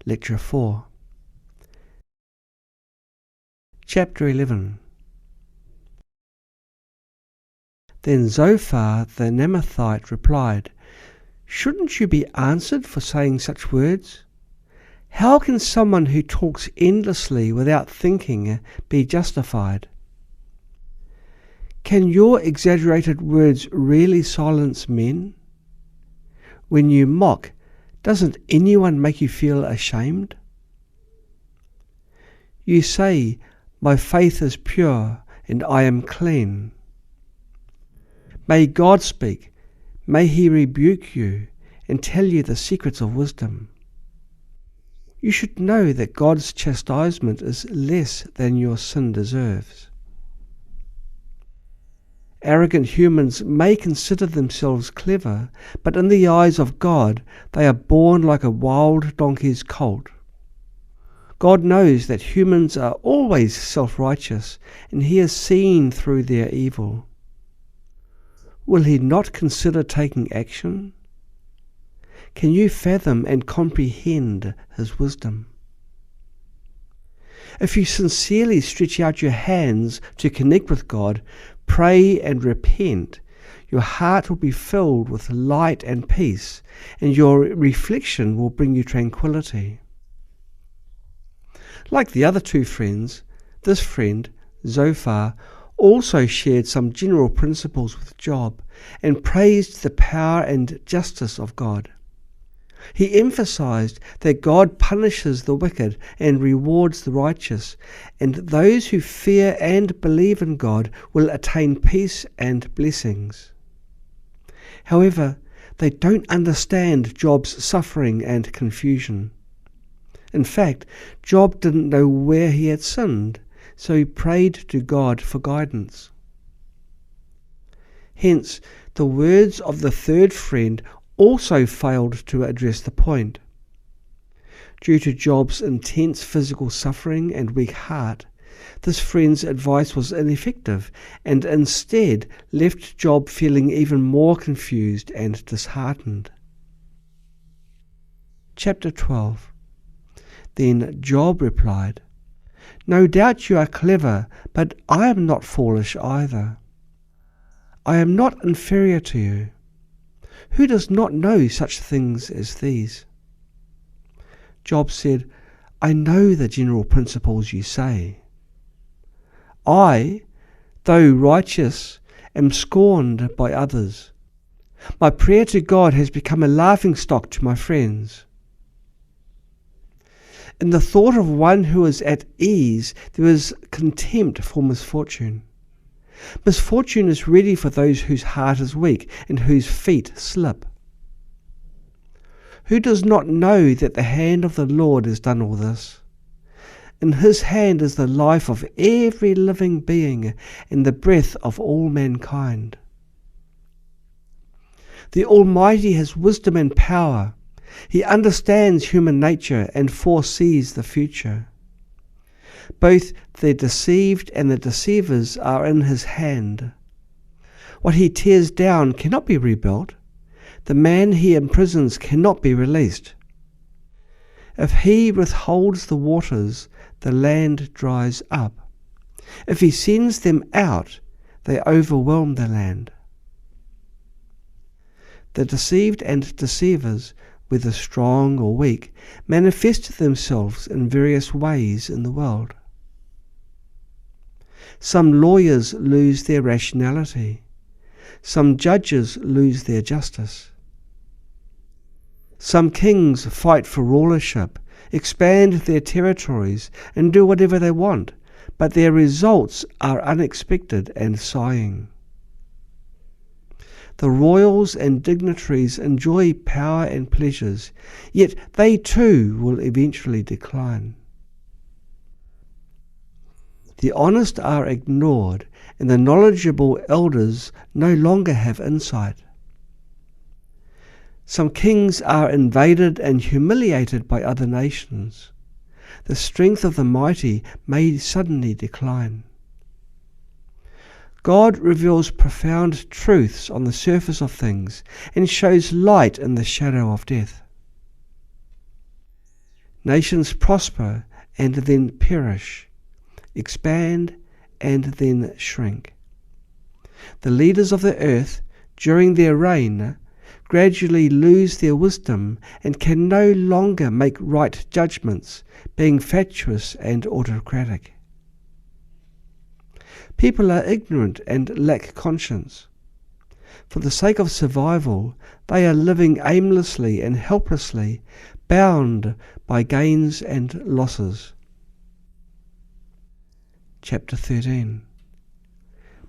Lecture 4. Chapter 11. Then Zophar the Naamathite replied, "Shouldn't you be answered for saying such words? How can someone who talks endlessly without thinking be justified? Can your exaggerated words really silence men? When you mock, doesn't anyone make you feel ashamed? You say, 'My faith is pure and I am clean.' May God speak, may He rebuke you and tell you the secrets of wisdom. You should know that God's chastisement is less than your sin deserves. Arrogant humans may consider themselves clever, but in the eyes of God they are born like a wild donkey's colt. God knows that humans are always self-righteous, and He has seen through their evil. Will He not consider taking action? Can you fathom and comprehend His wisdom? If you sincerely stretch out your hands to connect with God, pray and repent, your heart will be filled with light and peace, and your reflection will bring you tranquility. Like the other two friends, this friend, Zophar, also shared some general principles with Job and praised the power and justice of God. He emphasized that God punishes the wicked and rewards the righteous, and those who fear and believe in God will attain peace and blessings. However, they don't understand Job's suffering and confusion. In fact, Job didn't know where he had sinned, so he prayed to God for guidance. Hence, the words of the third friend also failed to address the point. Due to Job's intense physical suffering and weak heart, this friend's advice was ineffective and instead left Job feeling even more confused and disheartened. Chapter 12. Then Job replied, "No doubt you are clever, but I am not foolish either. I am not inferior to you. Who does not know such things as these?" Job said, "I know the general principles you say. I, though righteous, am scorned by others. My prayer to God has become a laughingstock to my friends. In the thought of one who is at ease, there is contempt for misfortune. Misfortune is ready for those whose heart is weak and whose feet slip. Who does not know that the hand of the Lord has done all this? In His hand is the life of every living being and the breath of all mankind. The Almighty has wisdom and power. He understands human nature and foresees the future. Both the deceived and the deceivers are in His hand. What He tears down cannot be rebuilt. The man He imprisons cannot be released. If He withholds the waters, the land dries up. If He sends them out, they overwhelm the land. The deceived and deceivers, whether strong or weak, manifest themselves in various ways in the world. Some lawyers lose their rationality. Some judges lose their justice. Some kings fight for rulership, expand their territories, and do whatever they want, but their results are unexpected and sighing. The royals and dignitaries enjoy power and pleasures, yet they too will eventually decline. The honest are ignored, and the knowledgeable elders no longer have insight. Some kings are invaded and humiliated by other nations. The strength of the mighty may suddenly decline. God reveals profound truths on the surface of things and shows light in the shadow of death. Nations prosper and then perish, expand and then shrink. The leaders of the earth, during their reign, gradually lose their wisdom and can no longer make right judgments, being fatuous and autocratic. People are ignorant and lack conscience. For the sake of survival, they are living aimlessly and helplessly, bound by gains and losses. Chapter 13.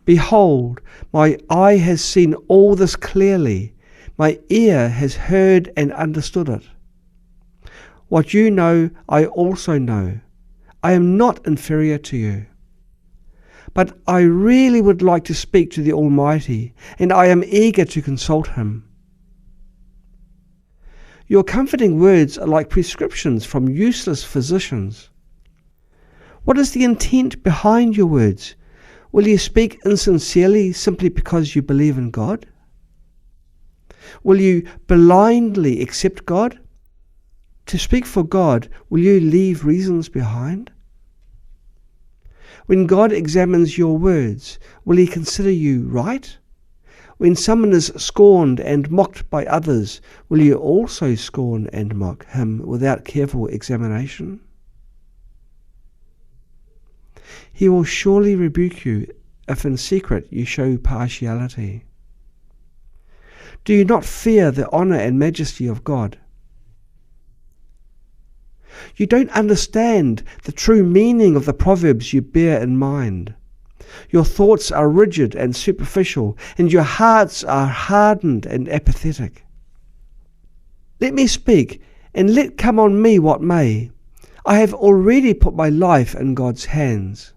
Behold, my eye has seen all this clearly, my ear has heard and understood it. What you know, I also know. I am not inferior to you. But I really would like to speak to the Almighty, and I am eager to consult him. Your comforting words are like prescriptions from useless physicians. What is the intent behind your words? Will you speak insincerely simply because you believe in God? Will you blindly accept God? To speak for God, will you leave reasons behind? When God examines your words, will he consider you right? When someone is scorned and mocked by others, will you also scorn and mock him without careful examination? He will surely rebuke you if in secret you show partiality. Do you not fear the honour and majesty of God? You don't understand the true meaning of the proverbs you bear in mind. Your thoughts are rigid and superficial, and your hearts are hardened and apathetic. Let me speak, and let come on me what may. I have already put my life in God's hands.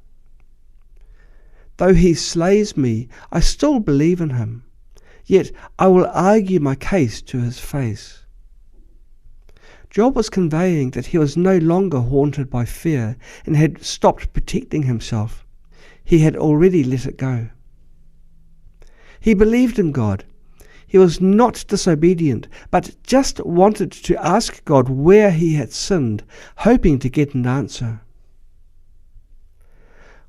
Though he slays me, I still believe in him. Yet I will argue my case to his face. Job was conveying that he was no longer haunted by fear and had stopped protecting himself. He had already let it go. He believed in God. He was not disobedient, but just wanted to ask God where he had sinned, hoping to get an answer.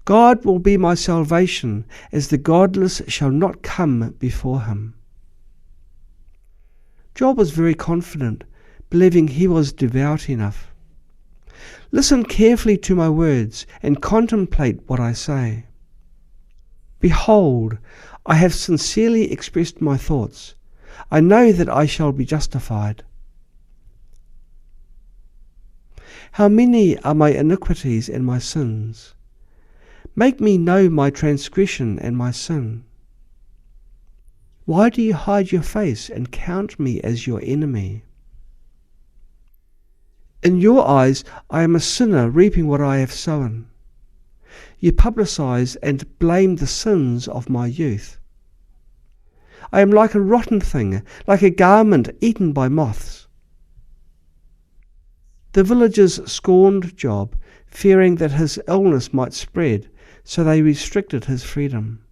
God will be my salvation, as the godless shall not come before him. Job was very confident, believing he was devout enough. Listen carefully to my words and contemplate what I say. Behold, I have sincerely expressed my thoughts. I know that I shall be justified. How many are my iniquities and my sins? Make me know my transgression and my sin. Why do you hide your face and count me as your enemy? In your eyes I am a sinner reaping what I have sown. You publicize and blame the sins of my youth. I am like a rotten thing, like a garment eaten by moths. The villagers scorned Job, fearing that his illness might spread, so they restricted his freedom.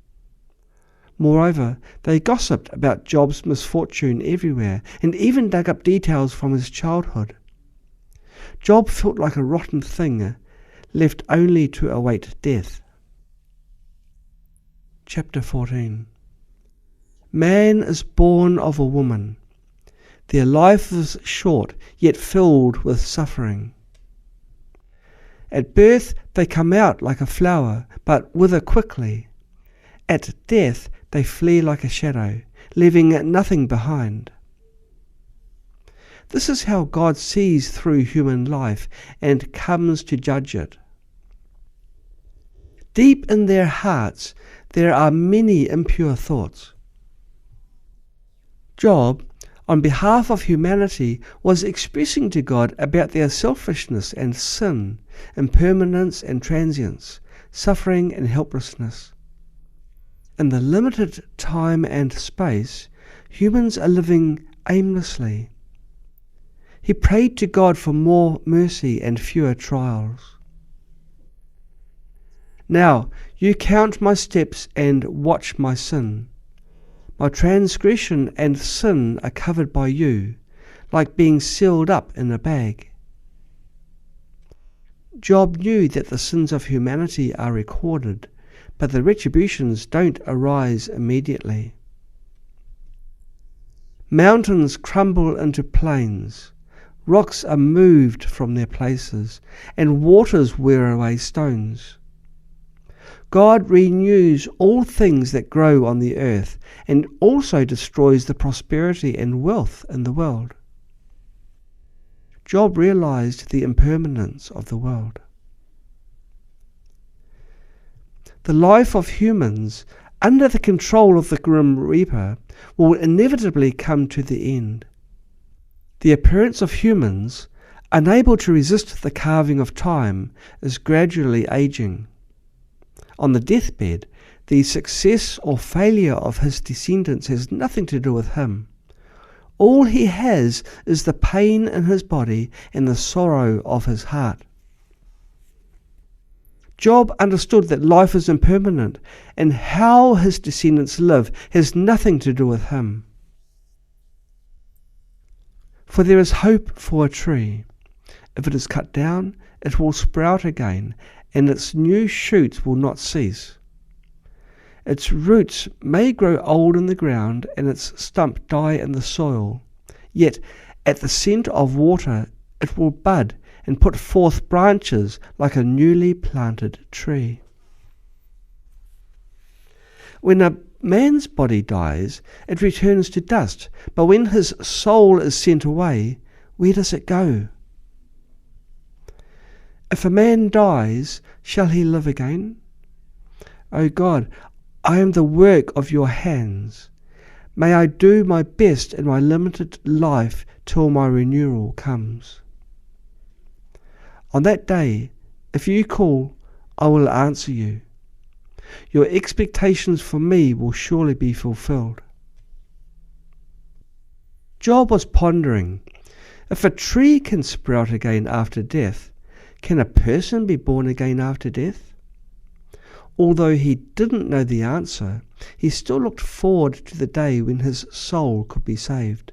Moreover, they gossiped about Job's misfortune everywhere, and even dug up details from his childhood. Job felt like a rotten thing, left only to await death. Chapter 14. Man is born of a woman. Their life is short, yet filled with suffering. At birth they come out like a flower, but wither quickly. At death they flee like a shadow, leaving nothing behind. This is how God sees through human life and comes to judge it. Deep in their hearts there are many impure thoughts. Job, on behalf of humanity, was expressing to God about their selfishness and sin, impermanence and transience, suffering and helplessness. In the limited time and space, humans are living aimlessly. He prayed to God for more mercy and fewer trials. Now you count my steps and watch my sin. My transgression and sin are covered by you, like being sealed up in a bag. Job knew that the sins of humanity are recorded, but the retributions don't arise immediately. Mountains crumble into plains, rocks are moved from their places, and waters wear away stones. God renews all things that grow on the earth, and also destroys the prosperity and wealth in the world. Job realized the impermanence of the world. The life of humans, under the control of the grim reaper, will inevitably come to the end. The appearance of humans, unable to resist the carving of time, is gradually aging. On the deathbed, the success or failure of his descendants has nothing to do with him. All he has is the pain in his body and the sorrow of his heart. Job understood that life is impermanent, and how his descendants live has nothing to do with him. For there is hope for a tree. If it is cut down, it will sprout again, and its new shoots will not cease. Its roots may grow old in the ground, and its stump die in the soil. Yet at the scent of water it will bud and put forth branches like a newly planted tree. When a man's body dies, it returns to dust, but when his soul is sent away, where does it go? If a man dies, shall he live again? O God, I am the work of your hands. May I do my best in my limited life till my renewal comes. On that day, if you call, I will answer you. Your expectations for me will surely be fulfilled. Job was pondering, if a tree can sprout again after death, can a person be born again after death? Although he didn't know the answer, he still looked forward to the day when his soul could be saved.